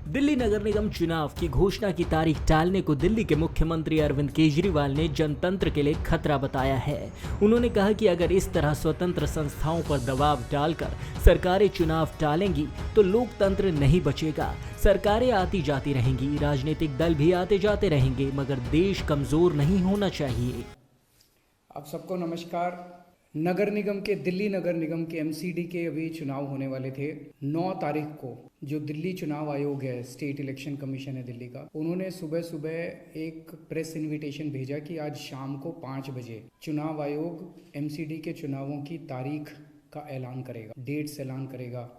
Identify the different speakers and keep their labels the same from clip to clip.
Speaker 1: दिल्ली नगर निगम चुनाव की घोषणा की तारीख टालने को दिल्ली के मुख्यमंत्री अरविंद केजरीवाल ने जनतंत्र के लिए खतरा बताया है। उन्होंने कहा कि अगर इस तरह स्वतंत्र संस्थाओं पर दबाव डालकर सरकारें चुनाव टालेंगी तो लोकतंत्र नहीं बचेगा। सरकारें आती जाती रहेंगी, राजनीतिक दल भी आते जाते रहेंगे, मगर देश कमजोर नहीं होना चाहिए।
Speaker 2: आप सबको नमस्कार। नगर निगम के दिल्ली नगर निगम के एमसीडी के अभी चुनाव होने वाले थे 9 तारीख को। जो दिल्ली चुनाव आयोग है, स्टेट इलेक्शन कमीशन है दिल्ली का, उन्होंने सुबह सुबह एक प्रेस इनविटेशन भेजा कि आज शाम को 5 बजे चुनाव आयोग एमसीडी के चुनावों की तारीख का ऐलान करेगा, डेट्स ऐलान करेगा,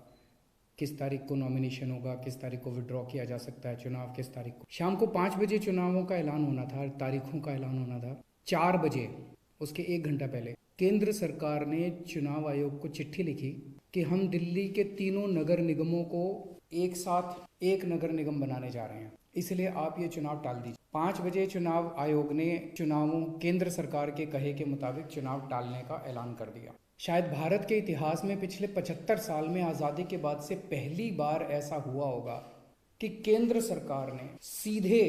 Speaker 2: किस तारीख को नॉमिनेशन होगा, किस तारीख को विड्रॉ किया जा सकता है चुनाव, किस तारीख को। शाम को 5 बजे चुनावों का ऐलान होना था, तारीखों का ऐलान होना था। 4 बजे, उसके 1 घंटा पहले, केंद्र सरकार ने चुनाव आयोग को चिट्ठी लिखी कि हम दिल्ली के तीनों नगर निगमों को एक साथ एक नगर निगम बनाने जा रहे हैं, इसलिए आप ये चुनाव टाल दीजिए। 5 बजे चुनाव आयोग ने चुनावों केंद्र सरकार के कहे के मुताबिक चुनाव टालने का ऐलान कर दिया। शायद भारत के इतिहास में पिछले 75 साल में आज़ादी के बाद से पहली बार ऐसा हुआ होगा कि केंद्र सरकार ने सीधे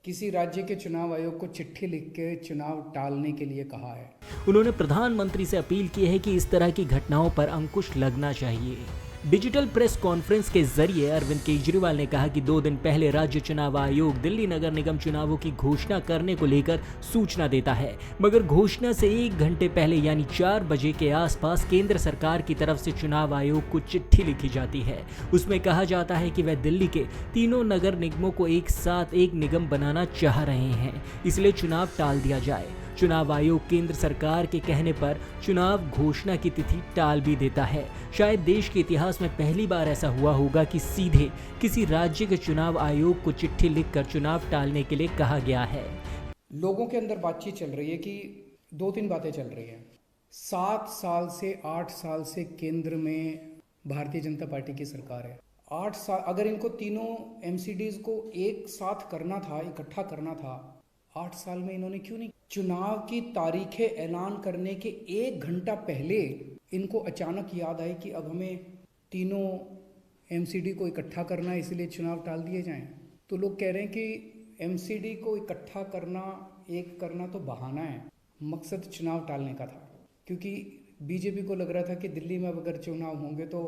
Speaker 2: किसी राज्य के चुनाव आयोग को चिट्ठी लिख के चुनाव टालने के लिए कहा है।
Speaker 1: उन्होंने प्रधानमंत्री से अपील की है कि इस तरह की घटनाओं पर अंकुश लगना चाहिए। डिजिटल प्रेस कॉन्फ्रेंस के जरिए अरविंद केजरीवाल ने कहा कि 2 दिन पहले राज्य चुनाव आयोग दिल्ली नगर निगम चुनावों की घोषणा करने को लेकर सूचना देता है, मगर घोषणा से 1 घंटे पहले यानी 4 बजे के आसपास केंद्र सरकार की तरफ से चुनाव आयोग को चिट्ठी लिखी जाती है। उसमें कहा जाता है कि वह दिल्ली के तीनों नगर निगमों को एक साथ एक निगम बनाना चाह रहे हैं, इसलिए चुनाव टाल दिया जाए। चुनाव आयोग केंद्र सरकार के कहने पर चुनाव घोषणा की तिथि टाल भी देता है। शायद देश के इतिहास में पहली बार ऐसा हुआ होगा कि सीधे किसी राज्य के चुनाव आयोग को चिट्ठी लिखकर चुनाव टालने के लिए कहा गया है।
Speaker 2: लोगों के अंदर बातचीत चल रही है कि 2-3 बातें चल रही हैं। 7 साल से 8 साल से केंद्र में भारतीय जनता पार्टी की सरकार है। 8 साल अगर इनको तीनों एमसीडीज को एक साथ करना था, इकट्ठा करना था, 8 साल में इन्होंने क्यों नहीं। चुनाव की तारीखें ऐलान करने के 1 घंटा पहले इनको अचानक याद आई कि अब हमें तीनों एमसीडी को इकट्ठा करना है, इसलिए चुनाव टाल दिए जाएं। तो लोग कह रहे हैं कि एमसीडी को इकट्ठा करना, एक करना तो बहाना है, मकसद चुनाव टालने का था। क्योंकि बीजेपी को लग रहा था कि दिल्ली में अगर चुनाव होंगे तो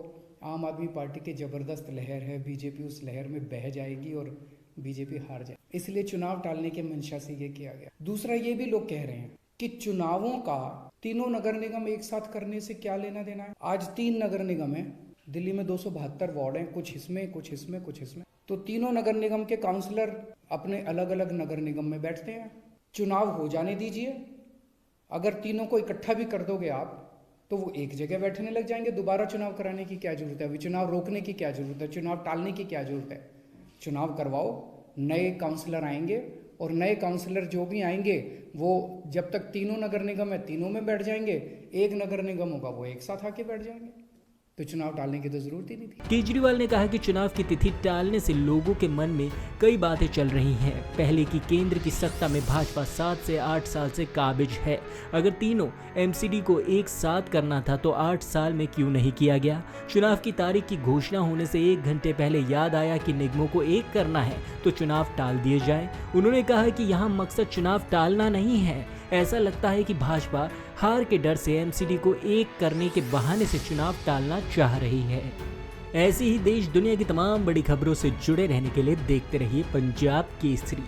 Speaker 2: आम आदमी पार्टी की ज़बरदस्त लहर है, बीजेपी उस लहर में बह जाएगी और बीजेपी हार जाए, इसलिए चुनाव टालने के मंशा से ये किया गया। दूसरा ये भी लोग कह रहे हैं कि चुनावों का तीनों नगर निगम एक साथ करने से क्या लेना देना है। आज 3 नगर निगम है दिल्ली में, 272 वार्ड हैं, कुछ इसमें कुछ इसमें कुछ इसमें। तो तीनों नगर निगम के काउंसलर अपने अलग अलग नगर निगम में बैठते हैं। चुनाव हो जाने दीजिए, अगर तीनों को इकट्ठा भी कर दोगे आप तो वो एक जगह बैठने लग जाएंगे। दोबारा चुनाव कराने की क्या जरूरत है, अभी चुनाव रोकने की क्या जरूरत है, चुनाव टालने की क्या जरूरत है। चुनाव करवाओ, नए काउंसलर आएंगे और नए काउंसलर जो भी आएंगे वो जब तक तीनों नगर निगम है तीनों में बैठ जाएंगे, एक नगर निगम होगा वो एक साथ आके बैठ जाएंगे। तो चुनाव टालने की तो जरूरत ही नहीं थी।
Speaker 1: केजरीवाल ने कहा कि चुनाव की तिथि टालने से लोगों के मन में कई बातें चल रही हैं। पहले की केंद्र की सत्ता में भाजपा 7 से 8 साल से काबिज है। अगर तीनों एमसीडी को एक साथ करना था तो 8 साल में क्यों नहीं किया गया। चुनाव की तारीख की घोषणा होने से 1 घंटे पहले याद आया कि निगमों को एक करना है तो चुनाव टाल दिए जाए। उन्होंने कहा कि यहाँ मकसद चुनाव टालना नहीं है। ऐसा लगता है कि भाजपा हार के डर से एमसीडी को एक करने के बहाने से चुनाव टालना चाह रही है। ऐसी ही देश दुनिया की तमाम बड़ी खबरों से जुड़े रहने के लिए देखते रहिए पंजाब केसरी।